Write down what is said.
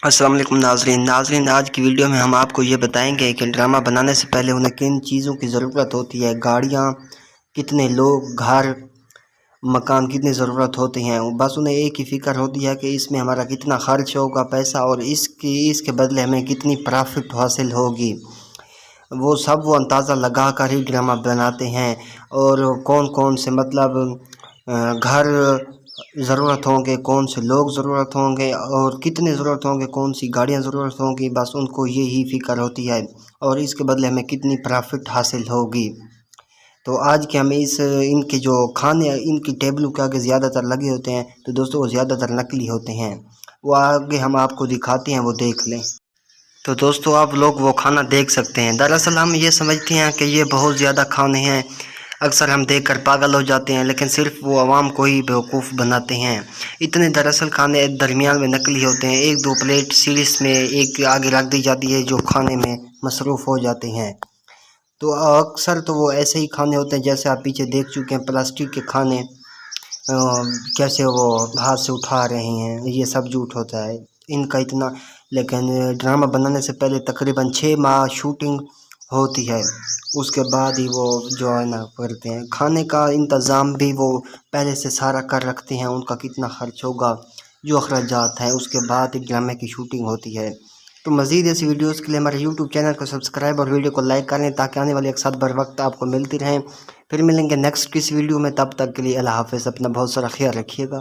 السلام علیکم ناظرین آج کی ویڈیو میں ہم آپ کو یہ بتائیں گے کہ ڈرامہ بنانے سے پہلے انہیں کن چیزوں کی ضرورت ہوتی ہے، گاڑیاں، کتنے لوگ، گھر، مکان کتنی ضرورت ہوتی ہیں۔ بس انہیں ایک ہی فکر ہوتی ہے کہ اس میں ہمارا کتنا خرچ ہوگا پیسہ، اور اس کے بدلے ہمیں کتنی پرافٹ حاصل ہوگی۔ وہ اندازہ لگا کر ہی ڈرامہ بناتے ہیں، اور کون کون سے گھر ضرورت ہوں گے، کون سے لوگ ضرورت ہوں گے، اور کتنے ضرورت ہوں گے، کون سی گاڑیاں ضرورت ہوں گی، بس ان کو یہی فکر ہوتی ہے، اور اس کے بدلے ہمیں کتنی پرافٹ حاصل ہوگی۔ تو آج کے ہمیں ان کے جو کھانے ان کی ٹیبلوں کے آگے زیادہ تر لگے ہوتے ہیں، تو دوستوں وہ زیادہ تر نقلی ہوتے ہیں، وہ آگے ہم آپ کو دکھاتے ہیں، وہ دیکھ لیں۔ تو دوستوں آپ لوگ وہ کھانا دیکھ سکتے ہیں۔ دراصل ہم یہ سمجھتے ہیں کہ یہ بہت زیادہ کھانے ہیں، اکثر ہم دیکھ کر پاگل ہو جاتے ہیں، لیکن صرف وہ عوام کو ہی بیوقوف بناتے ہیں۔ اتنے دراصل کھانے درمیان میں نقلی ہوتے ہیں، ایک دو پلیٹ سیریس میں ایک آگے رکھ دی جاتی ہے جو کھانے میں مصروف ہو جاتے ہیں۔ تو اکثر تو وہ ایسے ہی کھانے ہوتے ہیں جیسے آپ پیچھے دیکھ چکے ہیں، پلاسٹک کے کھانے، کیسے وہ ہاتھ سے اٹھا رہے ہیں، یہ سب جھوٹ ہوتا ہے ان کا اتنا۔ لیکن ڈرامہ بنانے سے پہلے تقریباً 6 ماہ شوٹنگ ہوتی ہے، اس کے بعد ہی وہ جو ہے نا کرتے ہیں۔ کھانے کا انتظام بھی وہ پہلے سے سارا کر رکھتے ہیں، ان کا کتنا خرچ ہوگا، جو اخراجات ہیں، اس کے بعد ایک ڈرامے کی شوٹنگ ہوتی ہے۔ تو مزید ایسی ویڈیوز کے لیے ہمارے یوٹیوب چینل کو سبسکرائب اور ویڈیو کو لائک کریں، تاکہ آنے والے ایک ساتھ بر وقت آپ کو ملتی رہیں۔ پھر ملیں گے نیکسٹ کسی ویڈیو میں، تب تک کے لیے اللہ حافظ، اپنا بہت سارا خیال رکھیے گا۔